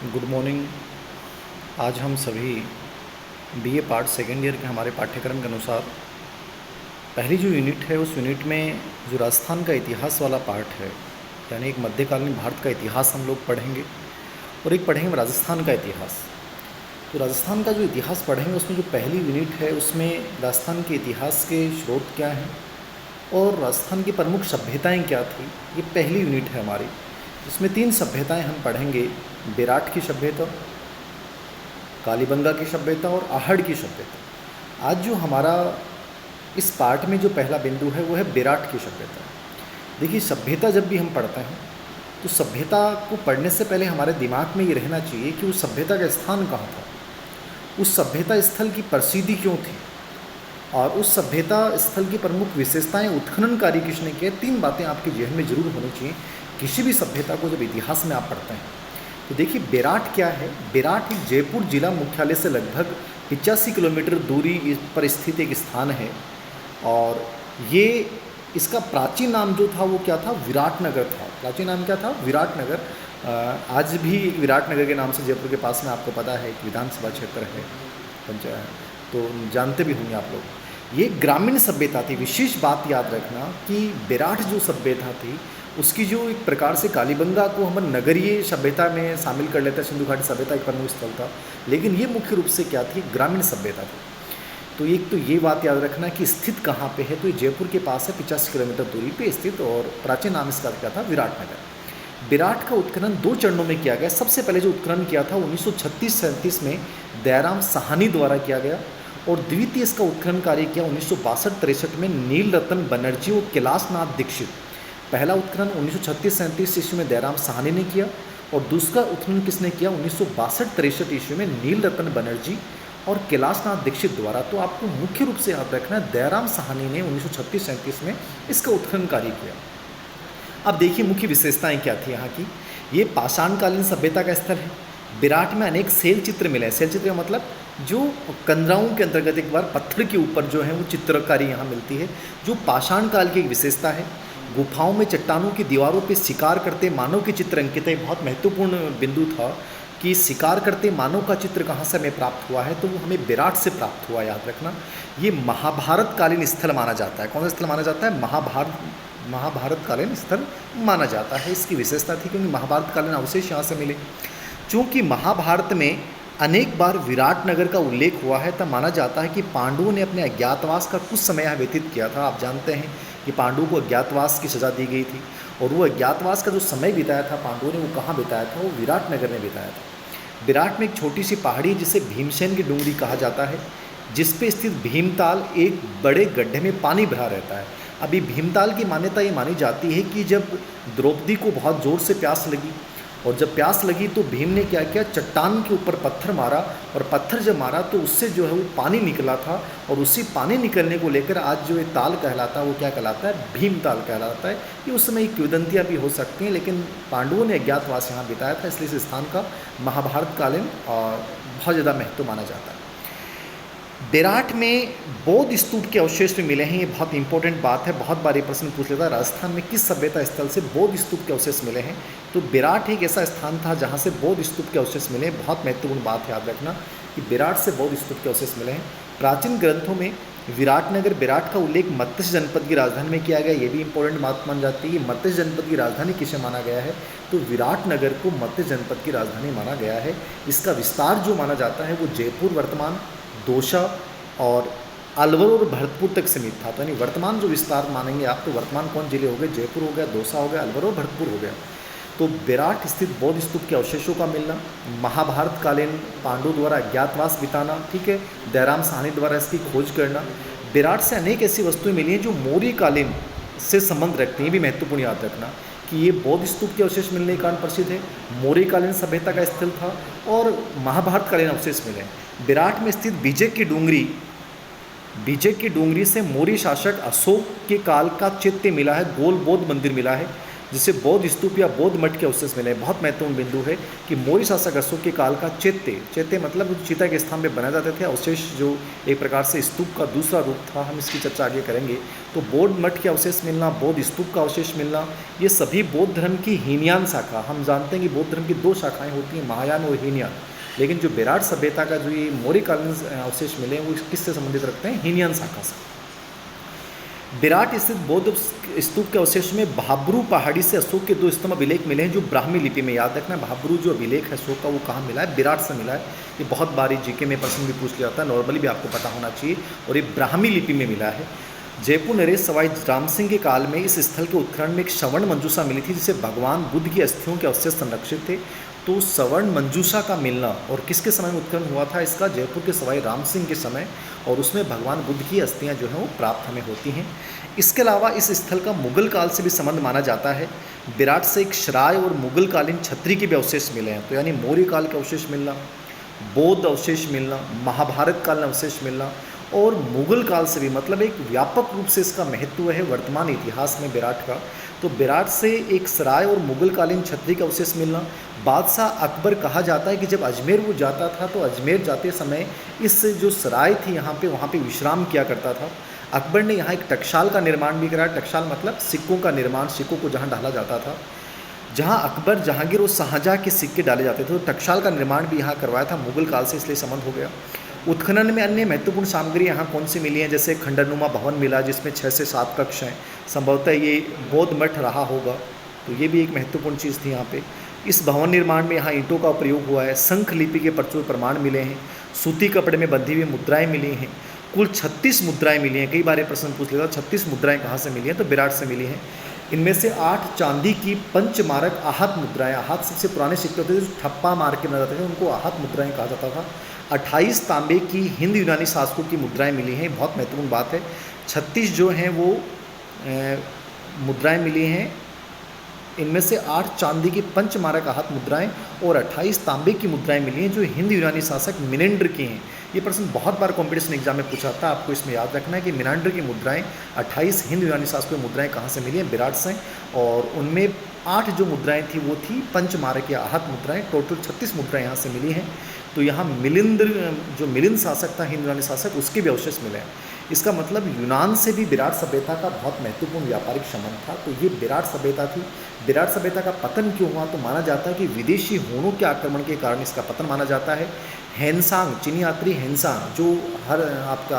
Good morning. आज हम सभी बीए पार्ट सेकेंड ईयर के हमारे पाठ्यक्रम के अनुसार पहली जो यूनिट है उस यूनिट में जो राजस्थान का इतिहास वाला पार्ट है, यानी एक मध्यकालीन भारत का इतिहास हम लोग पढ़ेंगे और एक पढ़ेंगे राजस्थान का इतिहास। तो राजस्थान का जो इतिहास पढ़ेंगे उसमें जो पहली यूनिट है उसमें राजस्थान के इतिहास के स्रोत क्या हैं और राजस्थान की प्रमुख सभ्यताएँ क्या थी, ये पहली यूनिट है हमारी। इसमें 3 सभ्यताएं हम पढ़ेंगे, बेराट की सभ्यता, कालीबंगा की सभ्यता और आहड़ की सभ्यता। आज जो हमारा इस पार्ट में जो पहला बिंदु है वो है बेराट की सभ्यता। देखिए, सभ्यता जब भी हम पढ़ते हैं तो सभ्यता को पढ़ने से पहले हमारे दिमाग में ये रहना चाहिए कि उस सभ्यता का स्थान कहाँ था, उस सभ्यता स्थल की प्रसिद्धि क्यों थी और उस सभ्यता स्थल की प्रमुख विशेषताएं उत्खनन कार्य किसने किए। 3 बातें आपके जेहन में जरूर होनी चाहिए किसी भी सभ्यता को जब इतिहास में आप पढ़ते हैं। तो देखिए, बेराट क्या है। बेराट एक जयपुर जिला मुख्यालय से लगभग 85 किलोमीटर दूरी पर स्थित एक स्थान है और ये इसका प्राचीन नाम जो था वो क्या था, विराटनगर था। प्राचीन नाम क्या था, विराटनगर। आज भी विराटनगर के नाम से जयपुर के पास में आपको पता है एक विधानसभा क्षेत्र है, पंचायत, तो जानते भी होंगे आप लोग। ये ग्रामीण सभ्यता थी। विशेष बात याद रखना कि बेराट जो सभ्यता थी उसकी जो एक प्रकार से कालीबंगा को हम नगरीय सभ्यता में शामिल कर लेते हैं, सिंधु घाटी सभ्यता एक प्रमुख स्थल था, लेकिन ये मुख्य रूप से क्या थी, ग्रामीण सभ्यता थी। तो एक तो ये बात याद रखना कि स्थित कहाँ पे है, तो ये जयपुर के पास है, 50 किलोमीटर दूरी पे स्थित, और प्राचीन नाम इसका क्या था, विराटनगर। बेराट का उत्खनन 2 चरणों में किया गया। सबसे पहले जो उत्खनन किया था 1936-37 में दयाराम साहनी द्वारा किया गया और द्वितीय इसका उत्खनन कार्य किया 1962-63 में नील रतन बनर्जी और कैलाशनाथ दीक्षित। पहला उत्खनन 1936-37 ईस्वी में दयाराम साहनी ने किया और दूसरा उत्खनन किसने किया, 1962-63 ईस्वी में नील रतन बनर्जी और कैलाशनाथ दीक्षित द्वारा। तो आपको मुख्य रूप से याद रखना है दयाराम साहनी ने 1936-37 में इसका उत्खनन कार्य किया। अब देखिए मुख्य विशेषताएं क्या थी यहाँ की। ये पाषाणकालीन सभ्यता का स्थल है। बेराट में अनेक शैल चित्र मिले हैं। शैल चित्र का मतलब जो कंदराओं के अंतर्गत एक बार पत्थर के ऊपर जो है वो चित्रकारी यहाँ मिलती है, जो पाषाण काल की एक विशेषता है। गुफाओं में चट्टानों की दीवारों पे शिकार करते मानव के चित्र अंकित है। बहुत महत्वपूर्ण बिंदु था कि शिकार करते मानव का चित्र कहाँ से हमें प्राप्त हुआ है, तो वो हमें बेराट से प्राप्त हुआ, याद रखना। ये महाभारत कालीन स्थल माना जाता है। कौन सा स्थल माना जाता है, महाभारत कालीन स्थल माना जाता है। इसकी विशेषता थी क्योंकि महाभारत कालीन अवशेष यहाँ से मिले। चूँकि महाभारत में अनेक बार विराटनगर का उल्लेख हुआ है, तब माना जाता है कि पांडवों ने अपने अज्ञातवास का कुछ समय यहाँ व्यतीत किया था। आप जानते हैं कि पांडवों को अज्ञातवास की सज़ा दी गई थी और वो अज्ञातवास का जो समय बिताया था पांडवों ने, वो कहाँ बिताया था, वो विराटनगर में बिताया था। विराट में एक छोटी सी पहाड़ी है जिसे भीमसेन की डूंगरी कहा जाता है, जिस पे स्थित भीमताल एक बड़े गड्ढे में पानी भरा रहता है। अभी भीमताल की मान्यता ये मानी जाती है कि जब द्रौपदी को बहुत ज़ोर से प्यास लगी और जब प्यास लगी तो भीम ने क्या किया, चट्टान के ऊपर पत्थर मारा और पत्थर जब मारा तो उससे जो है वो पानी निकला था और उसी पानी निकलने को लेकर आज जो ये ताल कहलाता है वो क्या कहलाता है, भीम ताल कहलाता है। ये उस समय किंवदंतियाँ भी हो सकती हैं, लेकिन पांडवों ने अज्ञातवास यहाँ बिताया था, इसलिए इस स्थान का महाभारत कालीन और बहुत ज़्यादा महत्व माना जाता है। बेराट में बौद्ध स्तूप के अवशेष भी मिले हैं। ये बहुत इंपॉर्टेंट बात है, बहुत बार ये प्रश्न पूछ लेता है, राजस्थान में किस सभ्यता स्थल से बौद्ध स्तूप के अवशेष मिले हैं। तो बेराट एक ऐसा स्थान था जहाँ से बौद्ध स्तूप के अवशेष मिले। बहुत महत्वपूर्ण बात याद रखना कि बेराट से बौद्ध स्तूप के अवशेष मिले हैं। प्राचीन ग्रंथों में विराटनगर बेराट का उल्लेख मत्स्य जनपद की राजधानी में किया गया। ये भी इंपॉर्टेंट बात मान जाती है। मत्स्य जनपद की राजधानी किसे माना गया है, तो विराटनगर को मत्स्य जनपद की राजधानी माना गया है। इसका विस्तार जो माना जाता है वो जयपुर, वर्तमान दौसा और अलवर और भरतपुर तक सीमित था। तो यानी वर्तमान जो विस्तार मानेंगे आप, तो वर्तमान कौन जिले हो गए, जयपुर हो गया, दौसा हो गया, अलवर और भरतपुर हो गया। तो बेराट स्थित बौद्ध स्तूप के अवशेषों का मिलना, महाभारत कालीन पांडवों द्वारा अज्ञातवास बिताना, ठीक है, दयाराम साहनी द्वारा इसकी खोज करना। बेराट से अनेक ऐसी वस्तुएं मिली हैं जो मौर्य कालीन से संबंध रखती हैं। ये भी महत्वपूर्ण याद रखना कि ये बौद्ध स्तूप के अवशेष मिलने के कारण प्रसिद्ध है, मौर्यकालीन सभ्यता का स्थल था और महाभारत कालीन अवशेष मिले। बेराट में स्थित बीजे की डूंगरी से मौर्य शासक अशोक के काल का चित्य मिला है, गोल बौद्ध मंदिर मिला है। जिसे बौद्ध स्तूप या बौद्ध मठ के अवशेष मिले हैं। बहुत महत्वपूर्ण बिंदु है कि मौर्य शासक अशोक के काल का चैत्य मतलब चिता के स्थान में बनाए जाते थे अवशेष, जो एक प्रकार से स्तूप का दूसरा रूप था। हम इसकी चर्चा आगे करेंगे। तो बौद्ध मठ के अवशेष मिलना, बौद्ध स्तूप का अवशेष मिलना, ये सभी बौद्ध धर्म की हीनयान शाखा। हम जानते हैं कि बौद्ध धर्म की दो शाखाएँ होती हैं, महायान और हीनयान। लेकिन जो विराट सभ्यता का जो ये मौर्यकालीन अवशेष मिले हैं वो किससे संबंधित रखते हैं? हीनयान शाखा से। विराट स्थित बौद्ध स्तूप के अवशेष में भाब्रू पहाड़ी से अशोक के 2 स्तंभ अभिलेख मिले हैं, जो ब्राह्मी लिपि में। याद रखना, भाब्रू जो अभिलेख है अशोक का वो कहाँ मिला है? विराट से मिला है। ये बहुत बार जीके में प्रश्न भी पूछ लिया जाता है, नॉर्मली भी आपको पता होना चाहिए। और ये ब्राह्मी लिपि में मिला है। जयपुर नरेश सवाई राम सिंह के काल में इस स्थल के उत्खनन में एक श्रवण मंजूषा मिली थी, जिसे भगवान बुद्ध की अस्थियों के अवशेष संरक्षित थे। तो श्रवण मंजूषा का मिलना और किसके समय में उत्खनन हुआ था इसका? जयपुर के सवाई राम सिंह के समय, और उसमें भगवान बुद्ध की अस्थियां जो हैं वो प्राप्त हमें होती हैं। इसके अलावा इस स्थल का मुगल काल से भी संबंध माना जाता है। विराट से एक श्राय और मुगल कालीन छत्री के भी अवशेष मिले हैं। तो यानी मौर्य काल के अवशेष मिलना, बौद्ध अवशेष मिलना, महाभारत काल में अवशेष मिलना और मुगल काल से भी, मतलब एक व्यापक रूप से इसका महत्व है वर्तमान इतिहास में विराट का। तो विराट से एक सराय और मुगल कालीन छत्री का अवशेष मिलना। बादशाह अकबर कहा जाता है कि जब अजमेर वो जाता था तो अजमेर जाते समय इस जो सराय थी यहाँ पे, वहाँ पे विश्राम किया करता था। अकबर ने यहाँ एक टकसाल का निर्माण भी कराया। टकसाल मतलब सिक्कों का निर्माण, सिक्कों को जहाँ डाला जाता था, जहाँ अकबर, जहांगीर और शाहजहाँ के सिक्के डाले जाते थे। तो टकसाल का निर्माण भी यहाँ करवाया था मुगल काल से, इसलिए संबंध हो गया। उत्खनन में अन्य महत्वपूर्ण सामग्री यहाँ कौन सी मिली है? जैसे खंडरनुमा भवन मिला जिसमें 6 से 7 कक्ष हैं। संभवतः ये बौद्ध मठ रहा होगा, तो ये भी एक महत्वपूर्ण चीज़ थी यहाँ पे। इस भवन निर्माण में यहाँ ईंटों का प्रयोग हुआ है। शंख लिपि के प्रचुर प्रमाण मिले हैं। सूती कपड़े में बंधी हुई मुद्राएं मिली हैं। कुल 36 मुद्राएं मिली हैं। कई बार ये प्रश्न पूछ लेता, 36 मुद्राएं कहाँ से मिली हैं? तो विराट से मिली हैं। इनमें से 8 चांदी की पंचमारक आहत मुद्राएं, आहत सबसे पुराने सिक्के होते थे जो ठप्पा मार के बना जाते थे, उनको आहत मुद्राएं कहा जाता था। 28 तांबे की हिंद यूनानी शासकों की मुद्राएं मिली हैं। बहुत महत्वपूर्ण बात है। 36 जो हैं वो मुद्राएं मिली हैं। इनमें से 8 चांदी की पंचमारक आहत मुद्राएं और 28 तांबे की मुद्राएं मिली हैं, जो हिंद यूनानी शासक मिनेंडर की हैं। ये प्रश्न बहुत बार कॉम्पिटिशन एग्जाम में पूछा था, आपको इसमें याद रखना है कि मिनेंडर की मुद्राएं 28 हिंद यूनानी शासकों की मुद्राएं कहाँ से मिली हैं? विराट से। और उनमें 8 जो मुद्राएं थी वो थी पंचमारक या आहत मुद्राएं। टोटल 36 मुद्राएं यहाँ से मिली हैं। तो यहाँ मिलिंद शासक था, हिंद यूनानी शासक, उसके भी अवशेष मिले हैं। इसका मतलब यूनान से भी विराट सभ्यता का बहुत महत्वपूर्ण व्यापारिक संबंध था। तो ये विराट सभ्यता थी। विराट सभ्यता का पतन क्यों हुआ? तो माना जाता है कि विदेशी होनों के आक्रमण के कारण इसका पतन माना जाता है। हैनसांग, चीनी यात्री हैनसांग, जो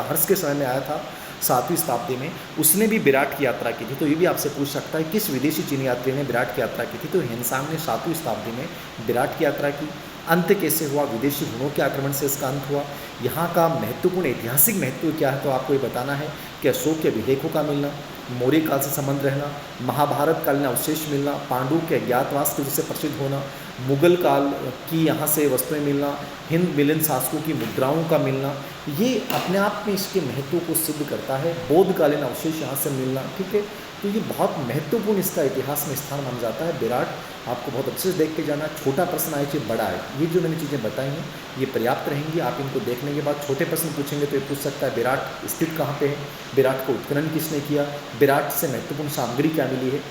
हर्ष के समय में आया था 7वीं शताब्दी में, उसने भी विराट की यात्रा की थी। तो ये भी आपसे पूछ सकता है किस विदेशी चीनी यात्री ने विराट की यात्रा की थी? तो हैनसांग ने 7वीं शताब्दी में विराट की यात्रा की। अंत कैसे हुआ? विदेशी हुनों के आक्रमण से इसका अंत हुआ। यहाँ का महत्वपूर्ण ऐतिहासिक महत्व क्या है? तो आपको ये बताना है कि अशोक के अभिलेखों का मिलना, मौर्य काल से संबंध रहना, महाभारत कालीन अवशेष मिलना, पांडु के अज्ञातवास के जिससे प्रसिद्ध होना, मुगल काल की यहाँ से वस्तुएं मिलना, हिंद मिलिंद शासकों की मुद्राओं का मिलना, ये अपने आप में इसके महत्व को सिद्ध करता है। बौद्ध कालीन अवशेष यहाँ से मिलना, ठीक है। तो ये बहुत महत्वपूर्ण इसका इतिहास में स्थान माना जाता है। विराट आपको बहुत अच्छे से देख के जाना। छोटा प्रश्न आए चाहे बड़ा है, ये जो मैंने चीज़ें बताई हैं ये पर्याप्त रहेंगी। आप इनको देखने के बाद छोटे प्रश्न पूछेंगे तो ये पूछ सकता है विराट स्थित कहाँ पे है, विराट को उत्खनन किसने किया, विराट से महत्वपूर्ण सामग्री क्या मिली है।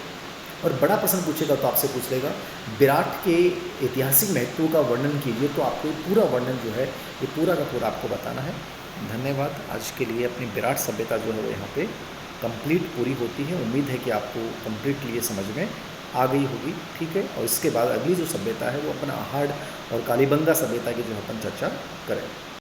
और बड़ा प्रश्न पूछेगा तो आपसे पूछ लेगा विराट के ऐतिहासिक महत्व का वर्णन कीजिए। तो आपको पूरा वर्णन जो है ये पूरा का पूरा आपको बताना है। धन्यवाद। आज के लिए अपनी विराट सभ्यता जो है वो यहाँ पे कंप्लीट पूरी होती है। उम्मीद है कि आपको कंप्लीटली ये समझ में आ गई होगी, ठीक है। और इसके बाद अगली जो सभ्यता है वो अपना आहड़ और कालीबंगा सभ्यता की जो अपन चर्चा करें।